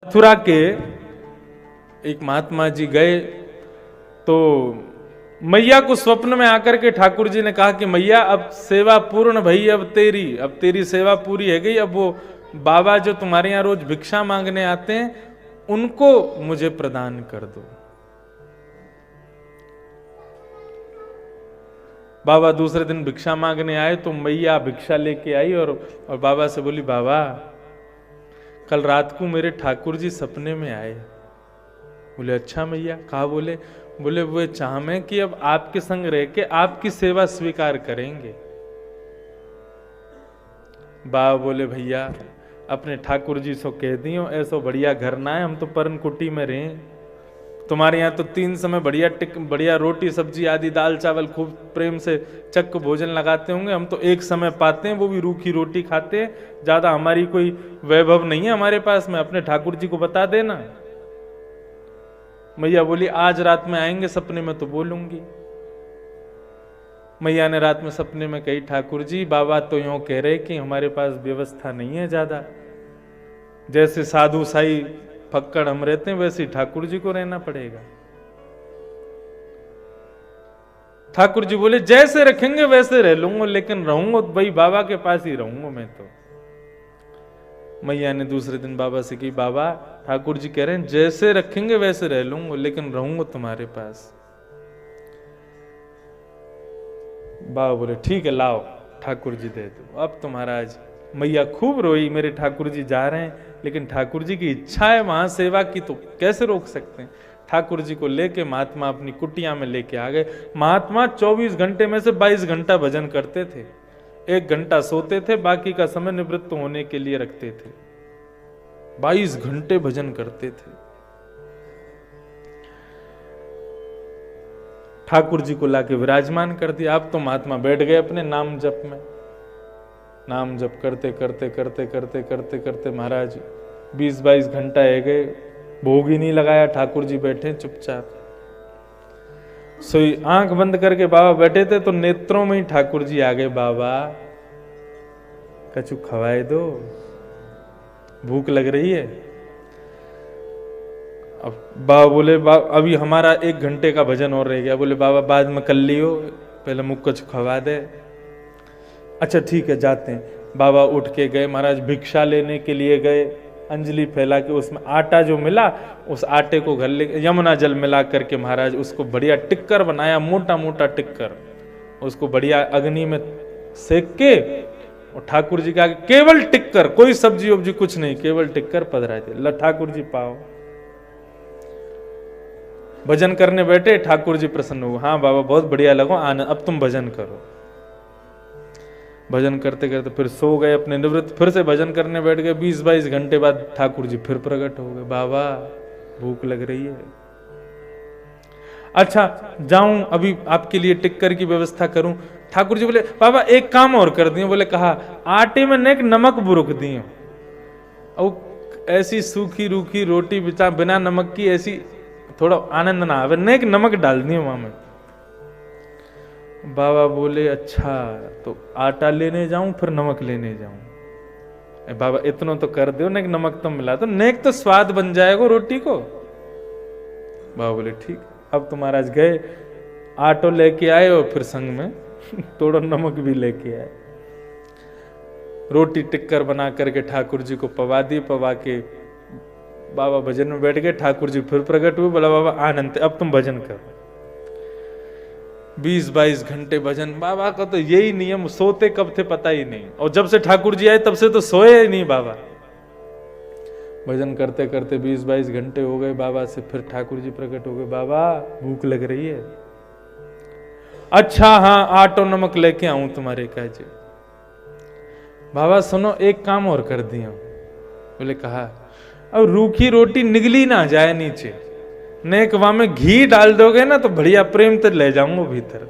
मथुरा के एक महात्मा जी गए तो मैया को स्वप्न में आकर के ठाकुर जी ने कहा कि मैया अब सेवा पूर्ण भई, अब तेरी सेवा पूरी है गई। अब वो बाबा जो तुम्हारे यहाँ रोज भिक्षा मांगने आते हैं उनको मुझे प्रदान कर दो। बाबा दूसरे दिन भिक्षा मांगने आए तो मैया भिक्षा लेके आई और बाबा से बोली, बाबा कल रात को मेरे ठाकुर जी सपने में आए। बोले अच्छा मैया, कहा? बोले वो चाहमें कि अब आपके संग रह के आपकी सेवा स्वीकार करेंगे। बाबा बोले, भैया अपने ठाकुर जी से कह दियो ऐसा बढ़िया घर ना है, हम तो परन कुटी में रहे। तुम्हारे यहाँ तो 3 समय बढ़िया रोटी सब्जी आदि दाल चावल खूब प्रेम से चक्क भोजन लगाते होंगे, हम तो एक समय पाते हैं, वो भी रूखी रोटी खाते हैं। ज्यादा हमारी कोई वैभव नहीं है हमारे पास में, अपने ठाकुर जी को बता देना। मैया बोली आज रात में आएंगे सपने में तो बोलूंगी। मैया ने रात में सपने में कही, ठाकुर जी बाबा तो यूं कह रहे कि हमारे पास व्यवस्था नहीं है ज्यादा, जैसे साधु साई फक्कड़ हम रहते हैं वैसे ही ठाकुर जी को रहना पड़ेगा। ठाकुर जी बोले जैसे रखेंगे वैसे रह लूंगा, लेकिन रहूंगा भाई बाबा के पास ही रहूंगा मैं तो। मैया ने दूसरे दिन बाबा से कही, बाबा ठाकुर जी कह रहे हैं जैसे रखेंगे वैसे रह लूंगा, लेकिन रहूंगा तुम्हारे पास। बाबा बोले ठीक है लाओ ठाकुर जी दे दो। अब तो महाराज मैया खूब रोई, मेरे ठाकुर जी जा रहे हैं, लेकिन ठाकुर जी की इच्छा है वहां सेवा की तो कैसे रोक सकते हैं। ठाकुर जी को लेके महात्मा अपनी कुटिया में लेके आ गए। महात्मा 24 घंटे में से 22 घंटा भजन करते थे, 1 घंटा सोते थे, बाकी का समय निवृत्त होने के लिए रखते थे। 22 घंटे भजन करते थे। ठाकुर जी को लाके विराजमान कर दिया। अब तो महात्मा बैठ गए अपने नाम जप में। नाम जप करते करते करते करते करते करते महाराज 20-22 घंटा है गए, भोग ही नहीं लगाया। ठाकुर जी बैठे चुपचाप, सोई आंख बंद करके बाबा बैठे थे तो नेत्रों में ही ठाकुर जी आ गए। बाबा कछु खवाए दो, भूख लग रही है। अब बाबा बोले, अभी हमारा 1 घंटे का भजन और रह गया। बोले बाबा बाद में कर लियो, पहले मुख कुछ खवा दे। अच्छा ठीक है जाते हैं। बाबा उठ के गए, महाराज भिक्षा लेने के लिए गए। अंजलि फैला के उसमें आटा जो मिला उस आटे को घर ले यमुना जल मिला करके महाराज उसको बढ़िया टिक्कर बनाया, मोटा मोटा टिक्कर, उसको बढ़िया अग्नि में सेक के और ठाकुर जी के आगे केवल टिक्कर, कोई सब्जी वब्जी कुछ नहीं, केवल टिक्कर पधराए थे। ठाकुर जी पाओ। भजन करने बैठे, ठाकुर जी प्रसन्न हुए। हाँ बाबा बहुत बढ़िया लगो, आनंद, अब तुम भजन करो। भजन करते करते फिर सो गए अपने निवृत्त, फिर से भजन करने बैठ गए। 20-22 घंटे बाद ठाकुर जी फिर प्रकट हो गए। बाबा भूख लग रही है, अच्छा जाऊं अभी आपके लिए टिक्कर की व्यवस्था करूं। ठाकुर जी बोले बाबा एक काम और कर दियो। बोले कहा? आटे में नेक नमक बुरुक दियो, और ऐसी सूखी रूखी रोटी बिना नमक की ऐसी थोड़ा आनंद ना आवे, नेक नमक डाल दियो वहां में। बाबा बोले अच्छा तो आटा लेने जाऊं फिर नमक लेने जाऊं? बाबा इतना तो कर दो, नेक नमक तो मिला, तो नेक तो स्वाद बन जाएगा रोटी को। बाबा बोले ठीक। अब तो महाराज गए, आटो लेके आए और फिर संग में थोड़ा नमक भी लेके आए। रोटी टिक्कर बना करके ठाकुर जी को पवा दी। पवा के बाबा भजन में बैठ गए। ठाकुर जी फिर प्रकट हुए। बोला बाबा आनंद, अब तुम भजन करो। 20-22 घंटे भजन। बाबा का तो यही नियम, सोते कब थे पता ही नहीं, और जब से ठाकुर जी आए तब से तो सोए ही नहीं बाबा। भजन करते करते 20-22 घंटे हो गए। बाबा से फिर ठाकुर जी प्रकट हो गए। बाबा भूख लग रही है? अच्छा हाँ आटो नमक लेके आऊं तुम्हारे काजे। बाबा सुनो एक काम और कर दिया। बोले कहा? अब रूखी रोटी निगली ना जाए नीचे, नेक वहां में घी डाल दोगे ना तो बढ़िया प्रेम तो ले जाऊंगा भीतर।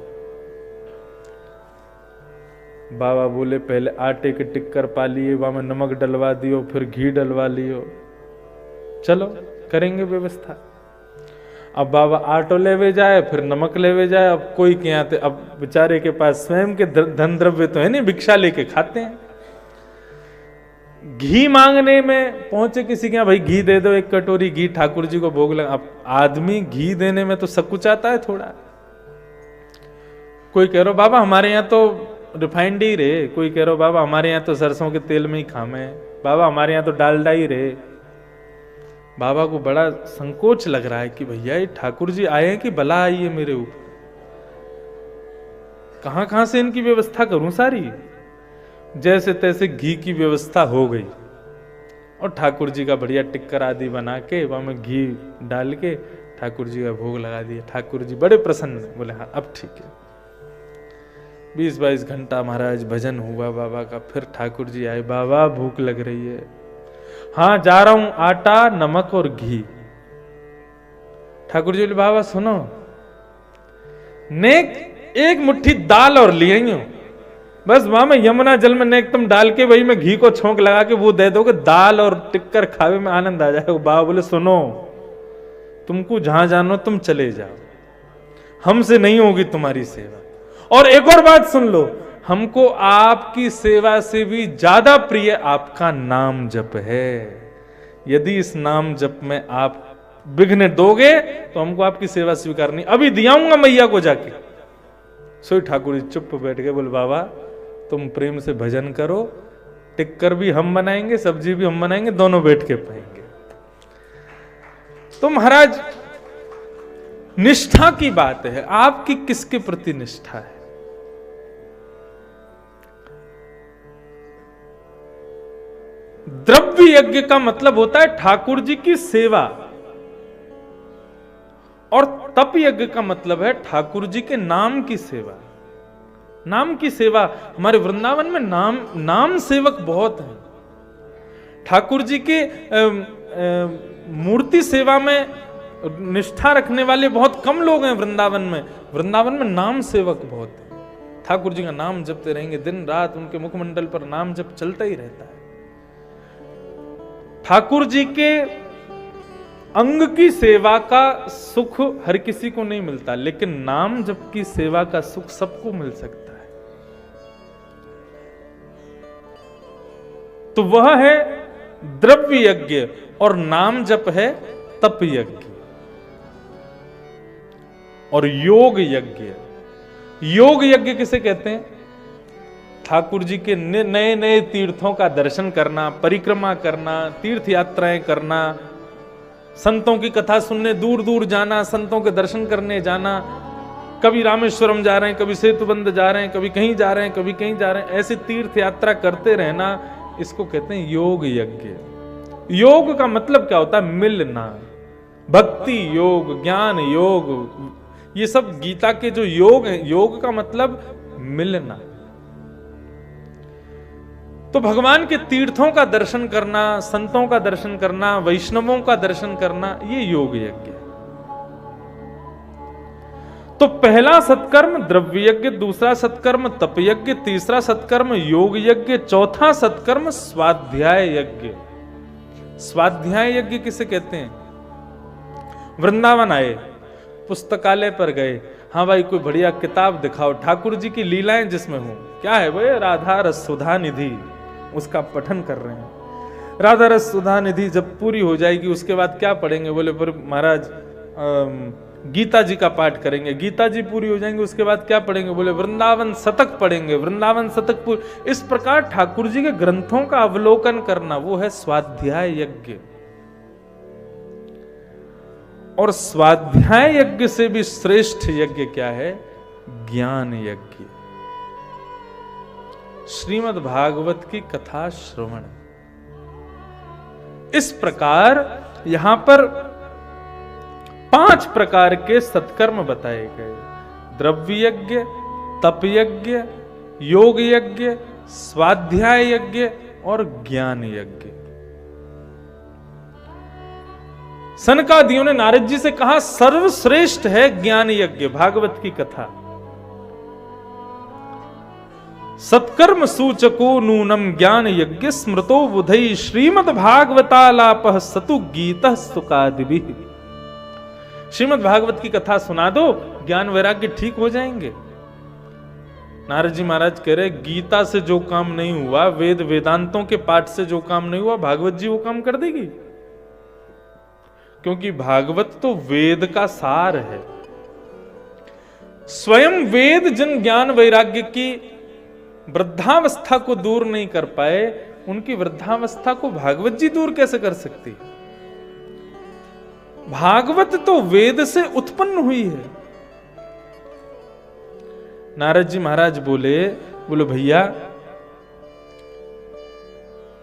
बाबा बोले पहले आटे के टिक्कर पा लिए, वहां में नमक डलवा दियो, फिर घी डलवा लियो, चलो करेंगे व्यवस्था। अब बाबा आटो लेवे जाए, फिर नमक लेवे जाए। अब कोई के यहाँ, अब बेचारे के पास स्वयं के धन द्रव्य तो है नहीं, भिक्षा लेके खाते हैं। घी मांगने में पहुंचे किसी के यहाँ, भाई घी दे दो, एक कटोरी घी ठाकुर जी को भोग लगा। अब आदमी घी देने में तो सकुचाता है थोड़ा। कोई कह रहा बाबा हमारे यहाँ तो रिफाइंड ही रहे, कोई कह रहा बाबा हमारे यहाँ तो सरसों के तेल में ही खामे, बाबा हमारे यहाँ तो डालडा ही रहे। बाबा को बड़ा संकोच लग रहा है कि भैया ये ठाकुर जी आए हैं कि बला आई है मेरे ऊपर, कहां से इनकी व्यवस्था करूं सारी। जैसे तैसे घी की व्यवस्था हो गई और ठाकुर जी का बढ़िया टिक्कर आदि बना के वहां में घी डाल के ठाकुर जी का भोग लगा दिया। ठाकुर जी बड़े प्रसन्न, बोले हाँ अब ठीक है। 20-22 घंटा महाराज भजन हुआ बाबा का। फिर ठाकुर जी आए, बाबा भूख लग रही है। हाँ जा रहा हूं, आटा नमक और घी। ठाकुर जी बोले बाबा सुनो, नेक एक मुट्ठी दाल और ले आई हूं, बस वहां में यमुना जल में नेक तुम डाल के वही में घी को छोंक लगा के वो दे दोगे, दाल और टिक्कर खावे में आनंद आ जाएगा। बाबा बोले सुनो, तुमको जहां जानो तुम चले जाओ, हमसे नहीं होगी तुम्हारी सेवा। और एक और बात सुन लो, हमको आपकी सेवा से भी ज्यादा प्रिय आपका नाम जप है। यदि इस नाम जप में आप विघ्न दोगे तो हमको आपकी सेवा स्वीकार नहीं, अभी दियाऊंगा मैया को जाके। सोई ठाकुर जी चुप बैठ गए, बोले बाबा तुम प्रेम से भजन करो, टिक्कर भी हम बनाएंगे, सब्जी भी हम बनाएंगे, दोनों बैठ के पाएंगे। तो महाराज निष्ठा की बात है, आपकी किसके प्रति निष्ठा है। द्रव्य यज्ञ का मतलब होता है ठाकुर जी की सेवा, और तप यज्ञ का मतलब है ठाकुर जी के नाम की सेवा। नाम की सेवा, हमारे वृंदावन में नाम सेवक बहुत हैं। ठाकुर जी के मूर्ति सेवा में निष्ठा रखने वाले बहुत कम लोग हैं वृंदावन में। वृंदावन में नाम सेवक बहुत हैं। ठाकुर जी का नाम जपते रहेंगे दिन रात, उनके मुखमंडल पर नाम जप चलता ही रहता है। ठाकुर जी के अंग की सेवा का सुख हर किसी को नहीं मिलता, लेकिन नाम जप की सेवा का सुख सबको मिल सकता है। तो वह है द्रव्य यज्ञ और नाम जप है तप यज्ञ। और योग यज्ञ, योग यज्ञ किसे कहते हैं? ठाकुर जी के नए नए तीर्थों का दर्शन करना, परिक्रमा करना, तीर्थ यात्राएं करना, संतों की कथा सुनने दूर दूर जाना, संतों के दर्शन करने जाना। कभी रामेश्वरम जा रहे हैं, कभी सेतुबंद जा रहे हैं, कभी कहीं जा रहे हैं, कभी कहीं जा रहे हैं, ऐसे तीर्थ यात्रा करते रहना, इसको कहते हैं योग यज्ञ। योग का मतलब क्या होता है? मिलना। भक्ति योग, ज्ञान योग, ये सब गीता के जो योग है, योग का मतलब मिलना। तो भगवान के तीर्थों का दर्शन करना, संतों का दर्शन करना, वैष्णवों का दर्शन करना, ये योग यज्ञ है। तो पहला सत्कर्म द्रव्य यज्ञ, दूसरा सत्कर्म तप यज्ञ, तीसरा सत्कर्म योग यज्ञ, चौथा सत्कर्म स्वाध्याय यज्ञ। स्वाध्याय यज्ञ किसे कहते हैं? वृंदावन आए, पुस्तकालय पर गए, हाँ भाई कोई बढ़िया किताब दिखाओ, ठाकुर जी की लीलाएं जिसमें हो। क्या है वो? राधा रस सुधा निधि, उसका पठन कर रहे हैं। राधा रस सुधा निधि जब पूरी हो जाएगी उसके बाद क्या पढ़ेंगे? बोले फिर महाराज गीता जी का पाठ करेंगे। गीता जी पूरी हो जाएंगे उसके बाद क्या पढ़ेंगे? बोले वृंदावन शतक पढ़ेंगे। वृंदावन शतक पूरी। इस प्रकार ठाकुर जी के ग्रंथों का अवलोकन करना, वो है स्वाध्याय यज्ञ। और स्वाध्याय यज्ञ से भी श्रेष्ठ यज्ञ क्या है? ज्ञान यज्ञ। श्रीमद् भागवत की कथा श्रवण। इस प्रकार यहां पर 5 प्रकार के सत्कर्म बताए गए। द्रव्य यज्ञ, तप यज्ञ, योग यज्ञ, स्वाध्याय यज्ञ और ज्ञान यज्ञ। सनकादियों ने नारद जी से कहा सर्वश्रेष्ठ है ज्ञान यज्ञ, भागवत की कथा। सत्कर्म सूचको नूनम ज्ञान यज्ञ स्मृतो बुधई श्रीमद् भागवतालापः सतु गीतः सुकादिभिः। श्रीमद् भागवत की कथा सुना दो, ज्ञान वैराग्य ठीक हो जाएंगे। नारद जी महाराज कह रहे गीता से जो काम नहीं हुआ, वेद वेदांतों के पाठ से जो काम नहीं हुआ, भागवत जी वो काम कर देगी। क्योंकि भागवत तो वेद का सार है। स्वयं वेद जिन ज्ञान वैराग्य की वृद्धावस्था को दूर नहीं कर पाए, उनकी वृद्धावस्था को भागवत जी दूर कैसे कर सकती? भागवत तो वेद से उत्पन्न हुई है। नारद जी महाराज बोले भैया,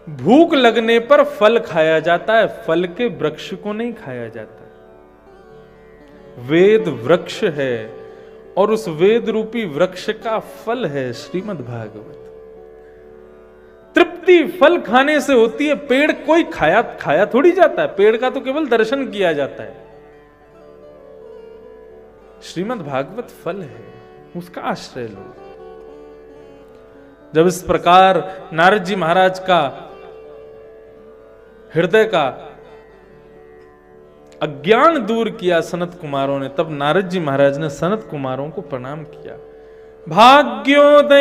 भूख लगने पर फल खाया जाता है, फल के वृक्ष को नहीं खाया जाता। वेद वृक्ष है और उस वेद रूपी वृक्ष का फल है श्रीमद् भागवत। तृप्ति फल खाने से होती है, पेड़ कोई खाया थोड़ी जाता है, पेड़ का तो केवल दर्शन किया जाता है। श्रीमद् भागवत फल है, उसका आश्रय लो। जब इस प्रकार नारद जी महाराज का हृदय का अज्ञान दूर किया सनत कुमारों ने, तब नारद जी महाराज ने सनत कुमारों को प्रणाम किया। भाग्योदयेन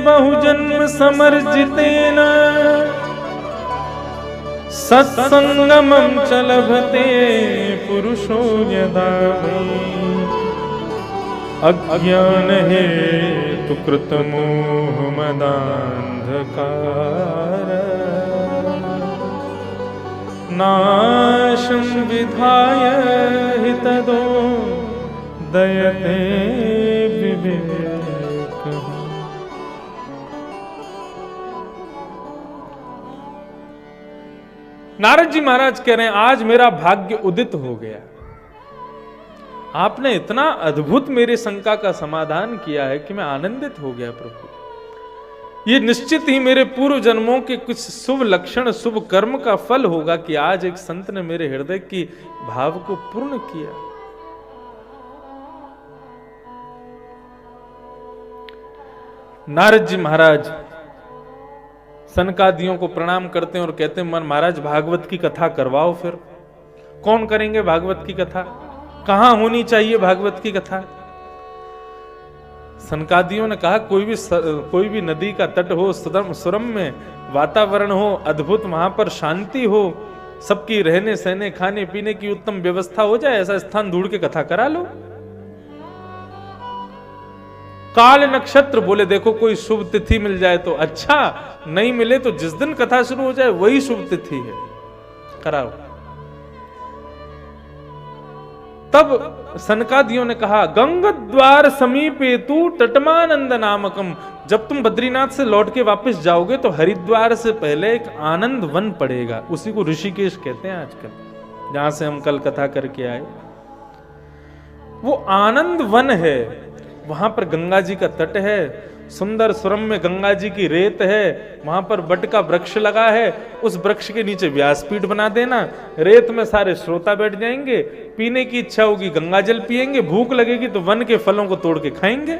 बहुजन्म समर्जितेन सत्संगमं च लभते पुरुषो यदा अज्ञान हेतु कृत मोह मदान्धकार नाशं विधाय हितदो दयते विवेक। नारद जी महाराज कह रहे हैं आज मेरा भाग्य उदित हो गया। आपने इतना अद्भुत मेरी शंका का समाधान किया है कि मैं आनंदित हो गया प्रभु। ये निश्चित ही मेरे पूर्व जन्मों के कुछ शुभ लक्षण, शुभ कर्म का फल होगा कि आज एक संत ने मेरे हृदय की भाव को पूर्ण किया। नारद जी महाराज सनकादियों को प्रणाम करते हैं और कहते हैं मन महाराज भागवत की कथा करवाओ। फिर कौन करेंगे भागवत की कथा? कहां होनी चाहिए भागवत की कथा? सनकादियों ने कहा कोई भी नदी का तट हो, सुरम्य वातावरण हो, अद्भुत वहां पर शांति हो, सबकी रहने सहने खाने पीने की उत्तम व्यवस्था हो जाए, ऐसा स्थान ढूंढ के कथा करा लो। काल नक्षत्र बोले देखो कोई शुभ तिथि मिल जाए तो अच्छा, नहीं मिले तो जिस दिन कथा शुरू हो जाए वही शुभ तिथि है, कराओ। तब सनकादियों ने कहा गंगद्वार समीपे तू तटमानंद नामकम, जब तुम बद्रीनाथ से लौट के वापस जाओगे तो हरिद्वार से पहले एक आनंद वन पड़ेगा, उसी को ऋषिकेश कहते हैं आजकल, जहां से हम कल कथा करके आए। वो आनंद वन है, वहां पर गंगा जी का तट है, सुंदर सुरम्य गंगा जी की रेत है, वहां पर बट का वृक्ष लगा है, उस वृक्ष के नीचे व्यासपीठ बना देना, रेत में सारे श्रोता बैठ जाएंगे, पीने की इच्छा होगी गंगा जल पिएंगे, भूख लगेगी तो वन के फलों को तोड़ के खाएंगे।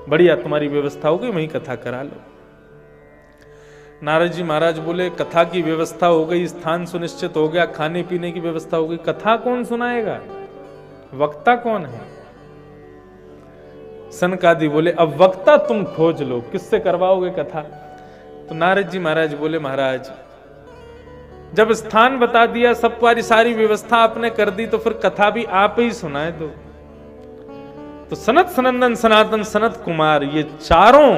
बढ़िया तुम्हारी व्यवस्था होगी, वहीं कथा करा लो। नारद जी महाराज बोले कथा की व्यवस्था हो गई, स्थान सुनिश्चित हो गया, खाने पीने की व्यवस्था हो गई, कथा कौन सुनाएगा? वक्ता कौन है? सनकादि बोले अब वक्ता तुम खोज लो, किससे करवाओगे कथा? तो नारद जी महाराज बोले महाराज जब स्थान बता दिया, सब सारी व्यवस्था आपने कर दी, तो फिर कथा भी आप ही सुनाए दो। तो सनत सनंदन सनातन सनत कुमार ये चारों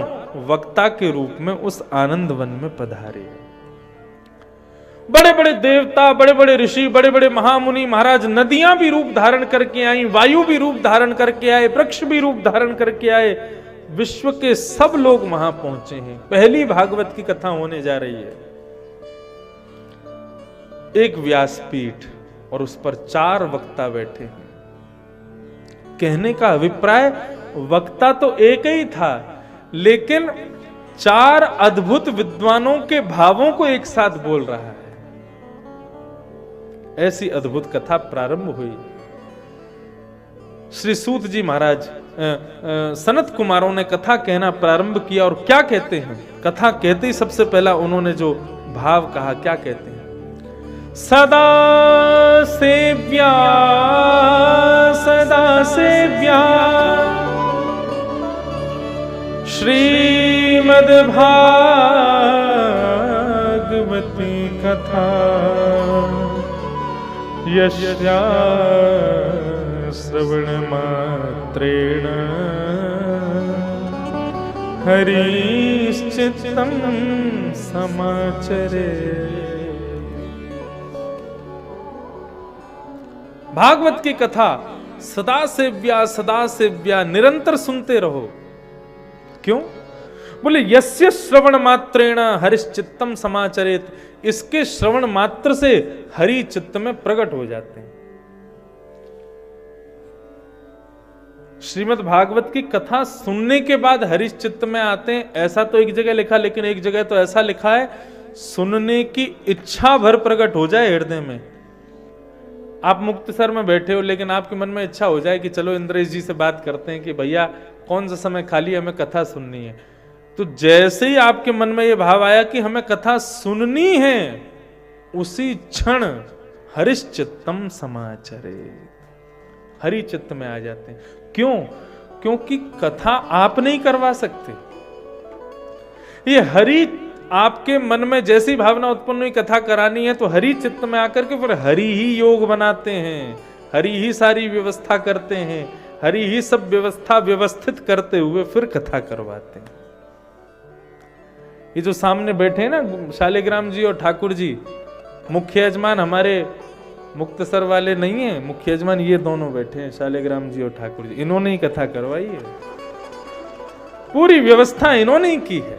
वक्ता के रूप में उस आनंद वन में पधारे। बड़े बड़े देवता, बड़े बड़े ऋषि, बड़े बड़े महामुनि महाराज, नदियां भी रूप धारण करके आई, वायु भी रूप धारण करके आए, वृक्ष भी रूप धारण करके आए, विश्व के सब लोग वहां पहुंचे हैं। पहली भागवत की कथा होने जा रही है। एक व्यासपीठ और उस पर 4 वक्ता बैठे हैं। कहने का अभिप्राय वक्ता तो एक ही था, लेकिन 4 अद्भुत विद्वानों के भावों को एक साथ बोल रहा है। ऐसी अद्भुत कथा प्रारंभ हुई। श्री सूत जी महाराज सनत कुमारों ने कथा कहना प्रारंभ किया, और क्या कहते हैं? कथा कहते ही सबसे पहला उन्होंने जो भाव कहा, क्या कहते हैं? सदा सेव्या सदा सेव्या श्रीमद्भागवती कथा यस्या श्रवणमात्रेण हरिश्चित्तं समाचरे। भागवत की कथा सदा सेव्या निरंतर सुनते रहो। क्यों? बोले यस्य श्रवण मात्रेण हरिश्चित्तम समाचरेत, इसके श्रवण मात्र से हरि चित्त में प्रकट हो जाते हैं। श्रीमद् भागवत की कथा सुनने के बाद हरि चित्त में आते हैं, ऐसा तो एक जगह लिखा, लेकिन एक जगह तो ऐसा लिखा है सुनने की इच्छा भर प्रकट हो जाए हृदय में। आप मुक्तसर में बैठे हो, लेकिन आपके मन में इच्छा हो जाए कि चलो इंद्रेश जी से बात करते हैं कि भैया कौन सा समय खाली, हमें कथा सुननी है। तो जैसे ही आपके मन में यह भाव आया कि हमें कथा सुननी है, उसी क्षण हरिश्चित्तम समाचरे, हरि चित्त में आ जाते हैं। क्यों? क्योंकि कथा आप नहीं करवा सकते। ये हरि आपके मन में जैसी भावना उत्पन्न हुई कथा करानी है, तो हरि चित्त में आकर के फिर हरि ही योग बनाते हैं, हरि ही सारी व्यवस्था करते हैं, हरि ही सब व्यवस्था व्यवस्थित करते हुए फिर कथा करवाते हैं। ये जो सामने बैठे हैं ना शालिग्राम जी और ठाकुर जी, मुख्य यजमान हमारे मुक्तसर वाले नहीं है, मुख्य यजमान ये दोनों बैठे हैं, शालिग्राम जी और ठाकुर जी। इन्होंने ही कथा करवाई है, पूरी व्यवस्था इन्होंने ही की है,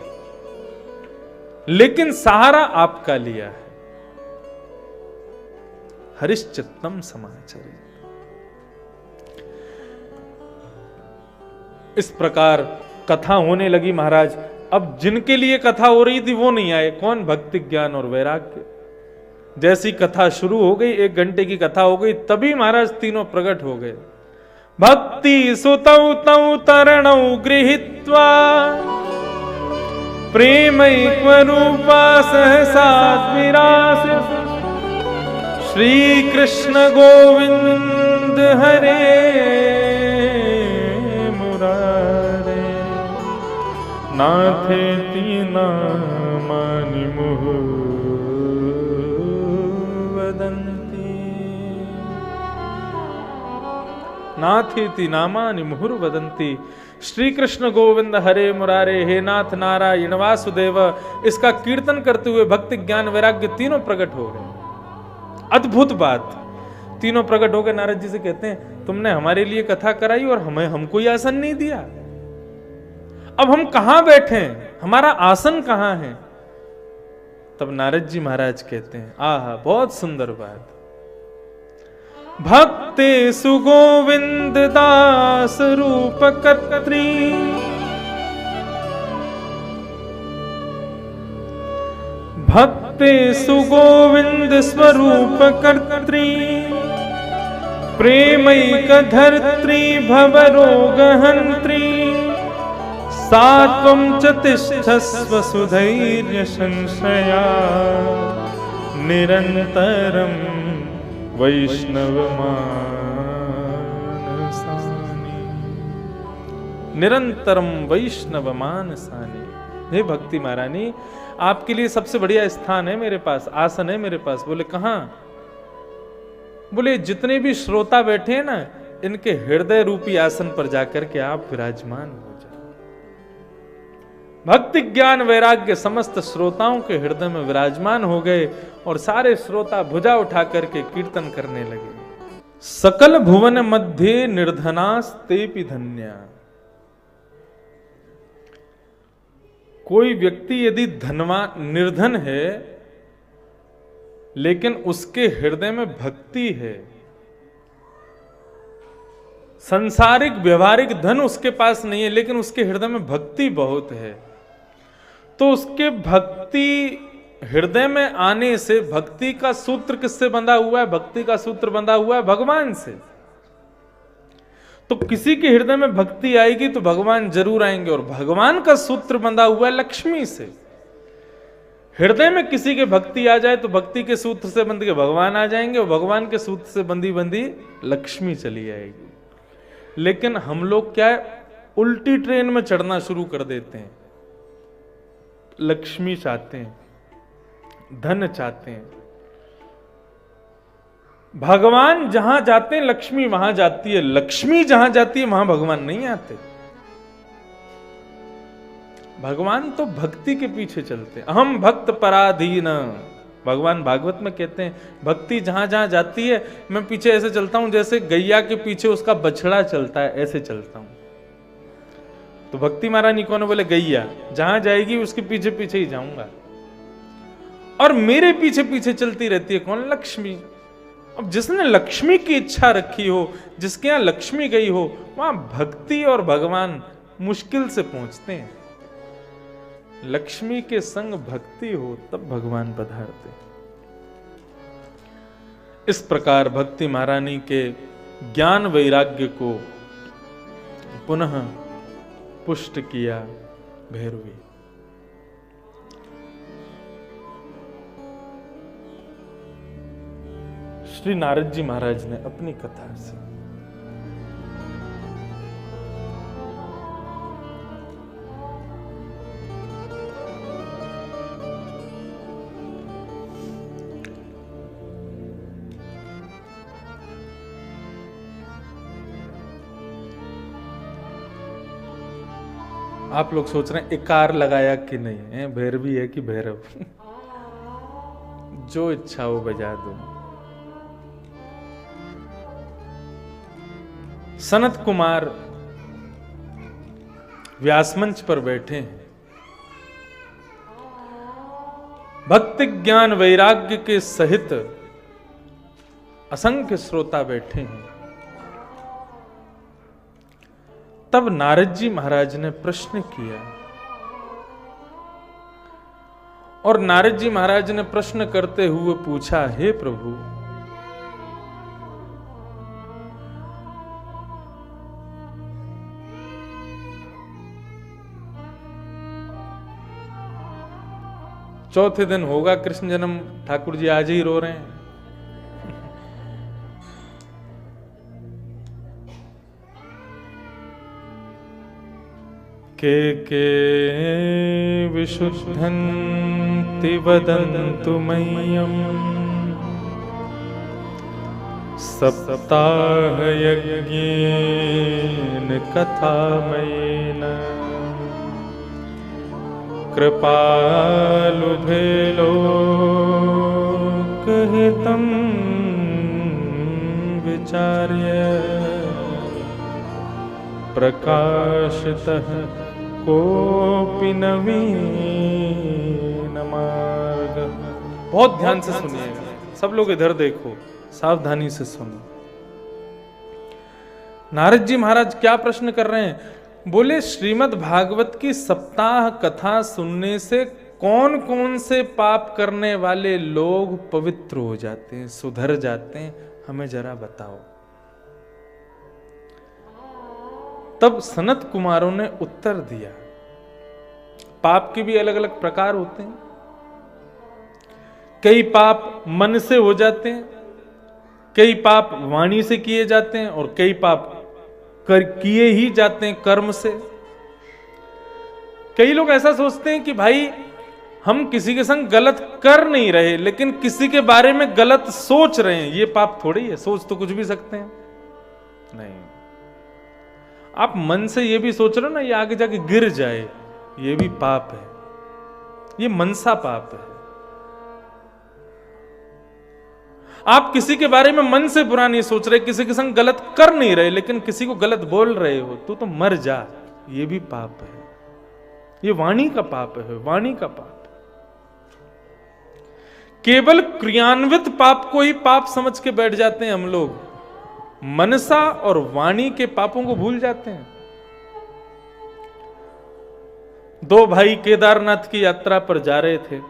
लेकिन सहारा आपका लिया है। हरिश्चित्तम समाचरे। इस प्रकार कथा होने लगी महाराज। अब जिनके लिए कथा हो रही थी वो नहीं आए। कौन? भक्ति, ज्ञान और वैराग्य। जैसी कथा शुरू हो गई, 1 घंटे की कथा हो गई, तभी महाराज तीनों प्रकट हो गए। भक्ति सुतौ तौ तरणौ गृहीत्वा प्रेमैक्वरूपा सहसा विरासित श्री कृष्ण गोविंद हरे मुरारे नाथेति नामानि मुहुर्वदन्ति नाथेति नामानि मुहुर्वदन्ति। श्री कृष्ण गोविंद हरे मुरारे, हे नाथ नारायण वासुदेव, इसका कीर्तन करते हुए भक्ति, ज्ञान, वैराग्य तीनों प्रकट हो गए। अद्भुत बात, तीनों प्रकट हो गए। नारद जी से कहते हैं तुमने हमारे लिए कथा कराई और हमें हमको ही आसन नहीं दिया, अब हम कहां बैठे, हमारा आसन कहां है? तब नारद जी महाराज कहते हैं, आहा बहुत सुंदर बात। भक्ते सुगोविंद दास रूप कर्त्री, भक्ते सुगोविंद स्वरूप कर्त्री, प्रेमैक धर्त्री भवरोग हंत्री, सात्वं च तिष्ठस्व सुधैर्य संशया, निरंतरम वैष्णव मानसानि, निरंतरम वैष्णव मानसानि। हे भक्ति महारानी, आपके लिए सबसे बढ़िया स्थान है मेरे पास, आसन है मेरे पास। बोले कहां? बोले जितने भी श्रोता बैठे हैं ना, इनके हृदय रूपी आसन पर जाकर के आप विराजमान हो जाओ। भक्ति, ज्ञान, वैराग्य समस्त श्रोताओं के हृदय में विराजमान हो गए और सारे श्रोता भुजा उठा करके कीर्तन करने लगे। सकल भुवन मध्य निर्धनास्तेपि धन्या। कोई व्यक्ति यदि धनवान, निर्धन है, लेकिन उसके हृदय में भक्ति है, संसारिक व्यवहारिक धन उसके पास नहीं है, लेकिन उसके हृदय में भक्ति बहुत है, तो उसके भक्ति हृदय में आने से, भक्ति का सूत्र किससे बंधा हुआ है? भक्ति का सूत्र बंधा हुआ है भगवान से। तो किसी के हृदय में भक्ति आएगी तो भगवान जरूर आएंगे, और भगवान का सूत्र बंधा हुआ है लक्ष्मी से। हृदय में किसी के भक्ति आ जाए तो भक्ति के सूत्र से बंध के भगवान आ जाएंगे और भगवान के सूत्र से बंधी बंधी लक्ष्मी चली आएगी। लेकिन हम लोग क्या है, उल्टी ट्रेन में चढ़ना शुरू कर देते हैं। लक्ष्मी चाहते हैं, धन चाहते हैं, भगवान जहां जाते हैं लक्ष्मी वहां जाती है, लक्ष्मी जहां जाती है वहां भगवान नहीं आते। भगवान तो भक्ति के पीछे चलते हैं। अहम भक्त पराधीन, भगवान भागवत में कहते हैं भक्ति जहां जहां जाती है मैं पीछे ऐसे चलता हूं जैसे गैया के पीछे उसका बछड़ा चलता है, ऐसे चलता हूं। तो भक्ति महारानी कौन है? बोले गैया, जहां जाएगी उसके पीछे पीछे ही जाऊंगा। और मेरे पीछे पीछे चलती रहती है कौन? लक्ष्मी। अब जिसने लक्ष्मी की इच्छा रखी हो, जिसके यहां लक्ष्मी गई हो, वहां भक्ति और भगवान मुश्किल से पहुंचते हैं। लक्ष्मी के संग भक्ति हो तब भगवान पधारते। इस प्रकार भक्ति महारानी के ज्ञान वैराग्य को पुनः पुष्ट किया भैरवी। श्री नारद जी महाराज ने अपनी कथा से आप लोग सोच रहे हैं इकार लगाया कि नहीं है, भैरवी है कि भैरव? जो इच्छा हो बजा दो। सनत कुमार व्यास मंच पर बैठे हैं, भक्ति ज्ञान वैराग्य के सहित असंख्य श्रोता बैठे हैं। तब नारद जी महाराज ने प्रश्न किया और नारद जी महाराज ने प्रश्न करते हुए पूछा, हे प्रभु, चौथे दिन होगा कृष्ण जन्म, ठाकुर जी आज ही रो रहे हैं। के विशुद्धन्ति वदन्तु मह्यम् सप्ताह यज्ञेन कथामयेन कृपालुभे लोकहितं विचार्य प्रकाशितः कोपि नवीन मार्ग। बहुत ध्यान से सुनिएगा, सब लोग इधर देखो, सावधानी से सुनो। नारद जी महाराज क्या प्रश्न कर रहे हैं? बोले श्रीमद् भागवत की सप्ताह कथा सुनने से कौन कौन से पाप करने वाले लोग पवित्र हो जाते हैं, सुधर जाते हैं, हमें जरा बताओ। तब सनत कुमारों ने उत्तर दिया, पाप के भी अलग अलग प्रकार होते हैं। कई पाप मन से हो जाते हैं, कई पाप वाणी से किए जाते हैं और कई पाप किए ही जाते हैं कर्म से। कई लोग ऐसा सोचते हैं कि भाई हम किसी के संग गलत कर नहीं रहे, लेकिन किसी के बारे में गलत सोच रहे हैं, ये पाप थोड़ी है। सोच तो कुछ भी सकते हैं। नहीं, आप मन से ये भी सोच रहे हो ना ये आगे जाके गिर जाए, ये भी पाप है, ये मनसा पाप है। आप किसी के बारे में मन से बुरा नहीं सोच रहे, किसी के संग गलत कर नहीं रहे, लेकिन किसी को गलत बोल रहे हो, तो मर जा, ये भी पाप है। ये वाणी का पाप है, वाणी का पाप। केवल क्रियान्वित पाप को ही पाप समझ के बैठ जाते हैं हम लोग, मनसा और वाणी के पापों को भूल जाते हैं। दो भाई केदारनाथ की यात्रा पर जा रहे थे,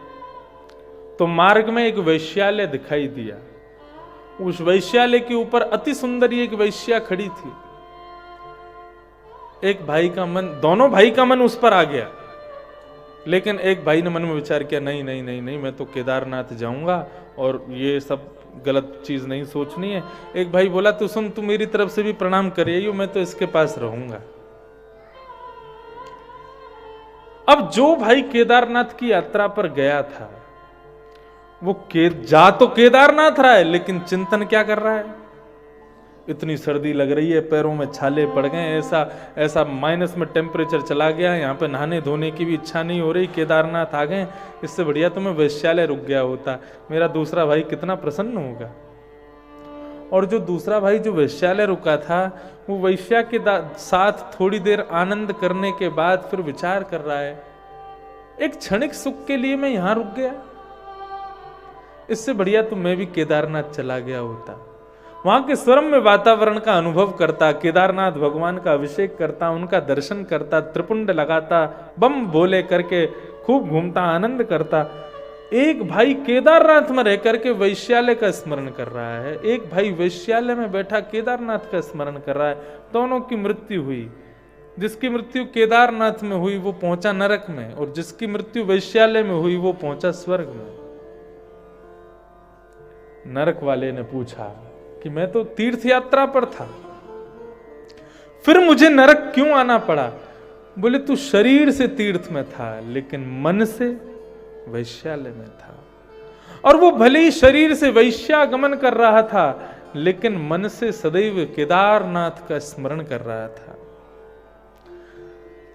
तो मार्ग में एक वैश्यालय दिखाई दिया। उस वैश्यालय के ऊपर अति सुंदरी एक वैश्या खड़ी थी। एक भाई का मन, दोनों भाई का मन उस पर आ गया, लेकिन एक भाई ने मन में विचार किया, नहीं नहीं नहीं नहीं, मैं तो केदारनाथ जाऊंगा और ये सब गलत चीज नहीं सोचनी है। एक भाई बोला, तू सुन, तू मेरी तरफ से भी प्रणाम करिए, मैं तो इसके पास रहूंगा। अब जो भाई केदारनाथ की यात्रा पर गया था, वो जा तो केदारनाथ रहा है, लेकिन चिंतन क्या कर रहा है? इतनी सर्दी लग रही है, पैरों में छाले पड़ गए, ऐसा ऐसा माइनस में टेम्परेचर चला गया, यहाँ पे नहाने धोने की भी इच्छा नहीं हो रही, केदारनाथ आ गए, इससे बढ़िया तो मैं वैश्यालय रुक गया होता। मेरा दूसरा भाई कितना प्रसन्न होगा। और जो दूसरा भाई जो वैश्यालय रुका था, वो वैश्या के साथ थोड़ी देर आनंद करने के बाद फिर विचार कर रहा है, एक क्षणिक सुख के लिए मैं यहां रुक गया, इससे बढ़िया तो मैं भी केदारनाथ चला गया होता, वहां के स्वरम्य वातावरण का अनुभव करता, केदारनाथ भगवान का अभिषेक करता, उनका दर्शन करता, त्रिपुंड लगाता, बम बोले करके खूब घूमता, आनंद करता। एक भाई केदारनाथ में रह करके वैश्यालय का स्मरण कर रहा है, एक भाई वैश्यालय में बैठा केदारनाथ का स्मरण कर रहा है। दोनों की मृत्यु हुई। जिसकी मृत्यु केदारनाथ में हुई वो पहुंचा नरक में, और जिसकी मृत्यु वैश्यालय में हुई वो पहुंचा स्वर्ग में। नरक वाले ने पूछा कि मैं तो तीर्थ यात्रा पर था, फिर मुझे नरक क्यों आना पड़ा? बोले, तू शरीर से तीर्थ में था, लेकिन मन से वैश्यालय में था। और वो भले ही शरीर से वैश्यागमन कर रहा था, लेकिन मन से सदैव केदारनाथ का स्मरण कर रहा था।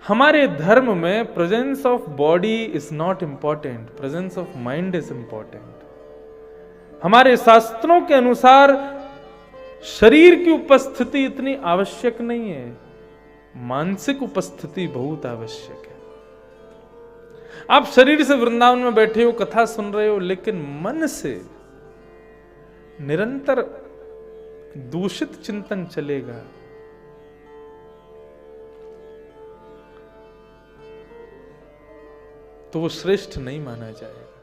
हमारे धर्म में presence of body is not important, presence of mind is important. हमारे शास्त्रों के अनुसार शरीर की उपस्थिति इतनी आवश्यक नहीं है, मानसिक उपस्थिति बहुत आवश्यक है। आप शरीर से वृंदावन में बैठे हो, कथा सुन रहे हो, लेकिन मन से निरंतर दूषित चिंतन चलेगा, तो वो श्रेष्ठ नहीं माना जाएगा।